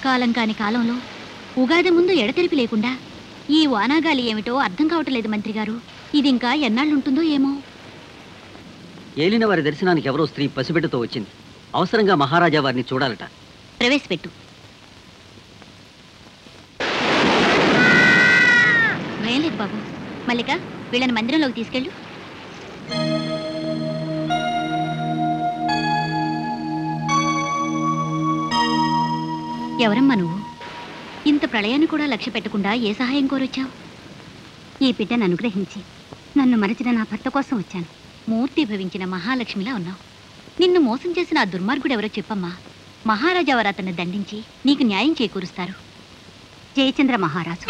కాలం కాని కాలంలో ఉగాది ముందు ఎడతెరిపి లేకుండా ఈ వానాగాలి ఏమిటో అర్థం కావట్లేదు మంత్రి గారు. ఇది ఇంకా ఎన్నాళ్ళుంటుందో ఏమో. ఏలిన వారి దర్శనానికి ఎవరో స్త్రీ పసిబిడ్డతో వచ్చింది. అవసరంగా మహారాజా వారిని చూడాలట. ప్రవేశపెట్టు. లేదు బాబు. మల్లిక, వీళ్ళని మందిరంలోకి తీసుకెళ్ళు. ఎవరమ్మా నువ్వు? ఇంత ప్రళయాన్ని కూడా లక్ష్య పెట్టకుండా ఏ సహాయం కోరొచ్చావు? ఈ బిడ్డను అనుగ్రహించి నన్ను మరచిన నా భర్త కోసం వచ్చాను. మూర్తి భవించిన మహాలక్ష్మిలా ఉన్నావు. నిన్ను మోసం చేసిన ఆ దుర్మార్గుడు ఎవరో చెప్పమ్మా. మహారాజా వారు అతన్ని దండించి నీకు న్యాయం చేకూరుస్తారు. జయచంద్ర మహారాజు.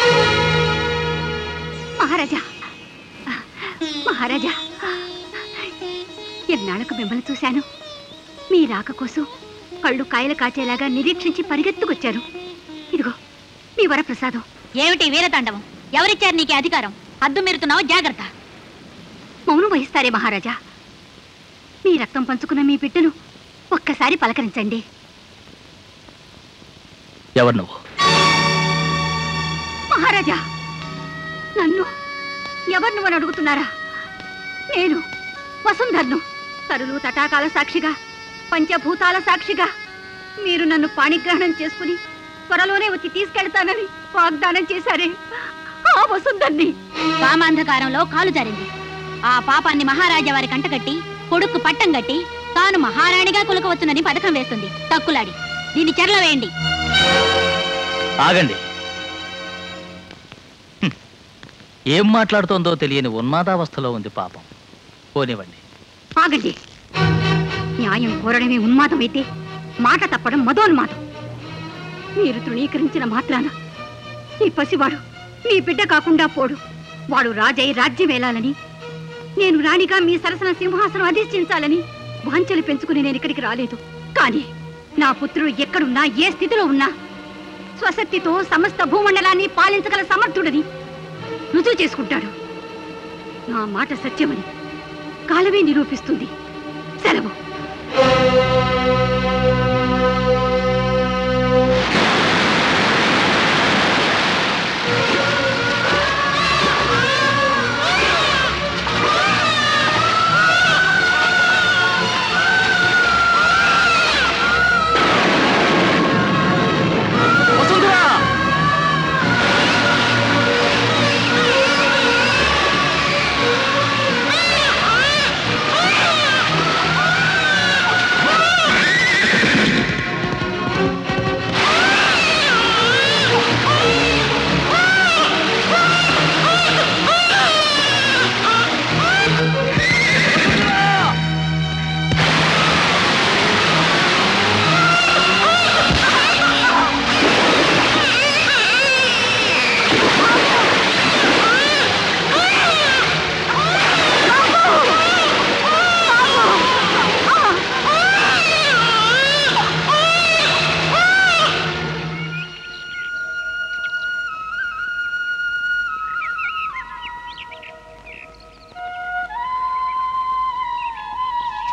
మహారాజా, మహారాజా, ఎన్నాళ్ళకు మిమ్మల్ని చూశాను. మీ రాక కోసం కళ్ళు కాయలు కాచేలాగా నిరీక్షించి పరిగెత్తుకొచ్చారు. ఇదిగో మీ వరప్రసాదం. ఏమిటి వీరతాండవం? ఎవరిచ్చారు నీకు అధికారం? హద్దు మీరుతున్నావు, జాగ్రత్త. మౌనం వహిస్తారే మహారాజా. మీ రక్తం పంచుకున్న మీ బిడ్డను ఒక్కసారి పలకరించండి. ఎవరు నువ్వు? మహారాజా, నన్ను ఎవరు నువ్వని అడుగుతున్నారా? నేను వసుంధర్ను. తరులు తటాకాల సాక్షిగా, పంచభూతాల సాక్షిగా మీరు నన్ను పాణిగ్రహణం చేసుకుని త్వరలోనే వచ్చి తీసుకెళ్తానని వాగ్దానం చేశారే, ఆ వసుంధర్ని. కామాంధకారంలో కాలు జారింది. ఆ పాపాన్ని మహారాజా వారి కంటగట్టి కొడుకు పట్టం గట్టి తాను మహారాణిగా కులకవచ్చునని పథకం వేస్తుంది. తక్కులాడి దీన్ని చెరలో వేయండి. ఆగండి. ఏం మాట్లాడుతోందో తెలియని ఉన్మాదావస్థలో ఉంది పాపం. పోనివ్వండి. ఆగండి. న్యాయం కోరడమే ఉన్మాదమైతే మాట తప్పడం మదోన్మాదం. మీరు తృణీకరించిన మాత్రాన ఈ పసివాడు మీ బిడ్డ కాకుండా పోడు. వాడు రాజై రాజ్యం వేలాలని, నేను రాణిగా మీ సరసన సింహాసనం అధిష్ఠించాలని వాంఛలు పెంచుకుని నేను ఇక్కడికి రాలేదు. కానీ నా పుత్రుడు ఎక్కడున్నా, ఏ స్థితిలో ఉన్నా స్వశక్తితో సమస్త భూమండలాన్ని పాలించగల సమర్థుడని రుజువు చేసుకుంటాడు. నా మాట సత్యమని కాలమే నిరూపిస్తుంది. సెలవు.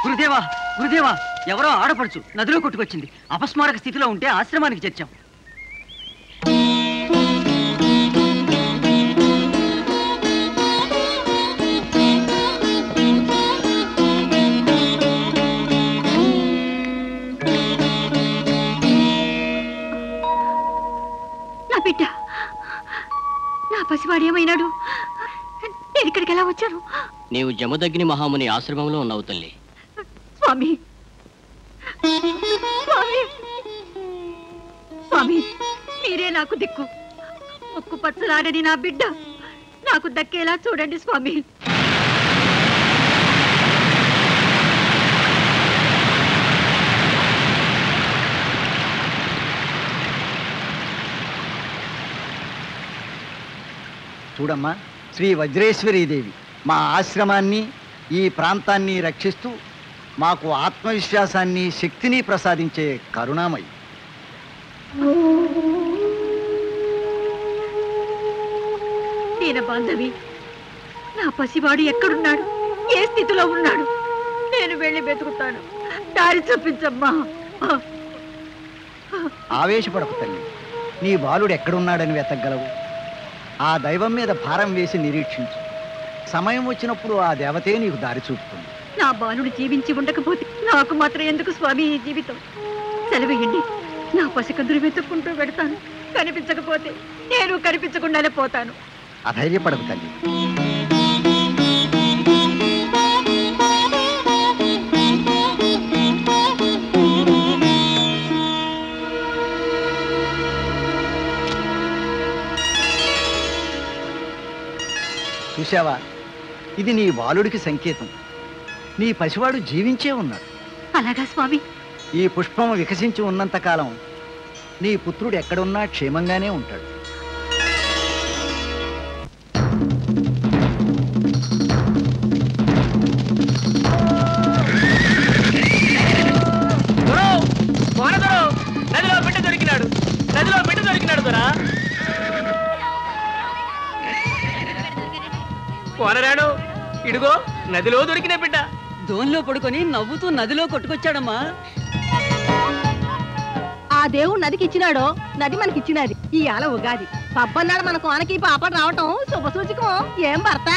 గురుదేవా, గురుదేవా, ఎవరో ఆడపడుచు నదిలో కొట్టుకొచ్చింది. అపస్మారక స్థితిలో ఉంటే ఆశ్రమానికి చేర్చాం. నా బిడ్డ, నా పసివాడు ఏమైనాడు? నేను ఇక్కడికి ఎలా వచ్చాను? నీవు జమదగ్ని మహాముని ఆశ్రమంలో ఉన్నావు తల్లి. స్వామి, స్వామి, స్వామి, మీరే నాకు దిక్కు. ముక్కు పచ్చలారని నా బిడ్డ నాకు దక్కేలా చూడండి స్వామి. చూడమ్మా, శ్రీ వజ్రేశ్వరీదేవి మా ఆశ్రమాన్ని, ఈ ప్రాంతాన్ని రక్షిస్తూ మాకు ఆత్మవిశ్వాసాన్ని, శక్తిని ప్రసాదించే కరుణామయి. దీన బాంధవి, నా పసివాడు ఎక్కడున్నాడు? ఏ స్థితిలో ఉన్నాడు? నేను వెళ్ళి వెతుకుతాను. దారి చూపించమ్మా. ఆవేశపడకు తల్లి. నీ బాలుడు ఎక్కడున్నాడని వెతకగలవు? ఆ దైవం మీద భారం వేసి నిరీక్షించు. సమయం వచ్చినప్పుడు ఆ దేవతే నీకు దారి చూపుతుంది. నా బాలుడు జీవించి ఉండకపోతే నాకు మాత్రం ఎందుకు స్వామి ఈ జీవితం? సెలవేయండి, నా పసికందులు వెతుక్కుంటూ పెడతాను. కనిపించకపోతే నేను కనిపించకుండానే పోతాను. అధైర్యపడకు తల్లి. చూశావా, ఇది నీ బాలుడికి సంకేతం. నీ పసివాడు జీవించే ఉన్నాడు. అలాగా స్వామి? ఈ పుష్పం వికసించి ఉన్నంతకాలం నీ పుత్రుడు ఎక్కడున్నా క్షేమంగానే ఉంటాడు. నదిలో బిడ్డ దొరికినాడు, నదిలో బిడ్డ దొరికినాడు దొరా. పోనరాడు, ఇడుగో నదిలో దొరికిన బిడ్డ. దోన్లో పడుకొని నవ్వుతూ నదిలో కొట్టుకొచ్చాడమ్మా. ఆ దేవుడు నదికి ఇచ్చినాడో, నది మనకిచ్చినది. ఈ ఆల ఉగాది పబ్బన్నాడు మన కోనకి పాపడు రావటం శుభసూచకం. ఏం భర్త?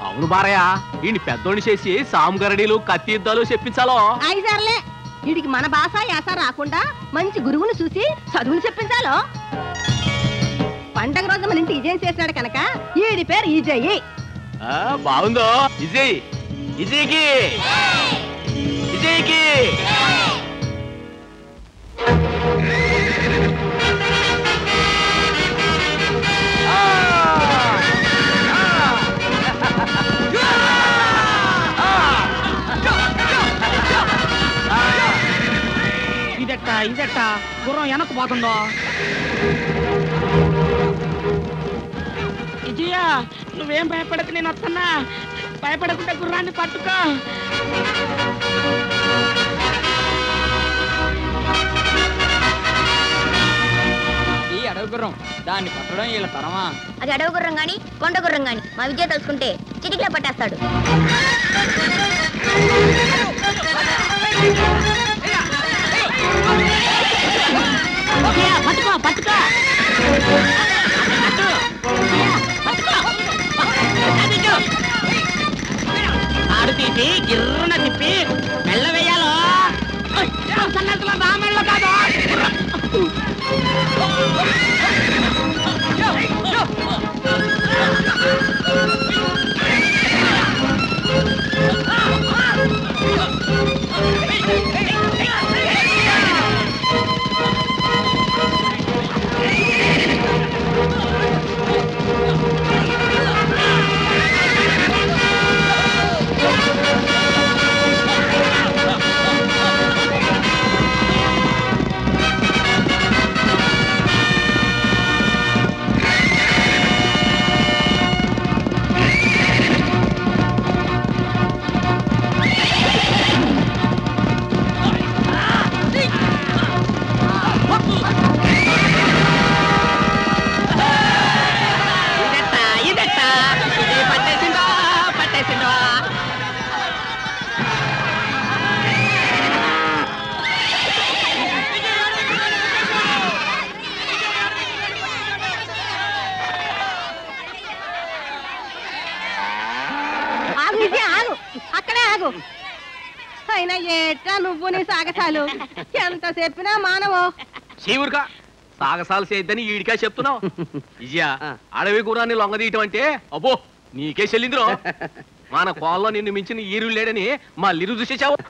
అవును బారయ్య, ఈ పెద్దోని చేసి సాముగరడీలు కత్తి యుద్ధాలు చెప్పించాలో. ఐదారులే, వీడికి మన భాష యాస రాకుండా మంచి గురువుని చూసి చదువుని చెప్పించాలో. పండగ రోజు మన ఇంటి విజయం చేసినాడు కనుక ఈడి పేరు ఈజయ్యి. బాగుందో విజయ్? విజయ్కి విజయ్కి ఇదెట్ట గుర్రం వెనక్కు పోతుందో. విజయ, నువ్వేం భయపడకు, నేను వస్తున్నా. భయపడకుండా గుర్రాన్ని పట్టుకో. ఈ అడవి గుర్రం, దాన్ని పట్టడం వీళ్ళ తరమా? అది అడవి గుర్రం గాని కొండ గుర్రం గాని మా విజయ తలుచుకుంటే చిటికిలా పట్టేస్తాడు. పట్టుకో పట్టుకో ఆడు తీసి గిర్రున తిప్పి మెల్ల వేయాలో. సన్నట్లో నా మెళ్ళ కాదు. అక్కడే ఆగు. అయినా ఏట్రా నువ్వు నీ సాగసాలు ఎంత చెప్పినా మానవో. శివురుగా సాగసాలు చేద్దని ఈడికా చెప్తున్నావు. విజయ, అడవి గురాన్ని లొంగదీయటం అంటే అబ్బో నీకే చెల్లిందిరో. మన కోల్లో నిన్ను మించిన ఈరుడు లేడని మా లిరు చూసేసావు.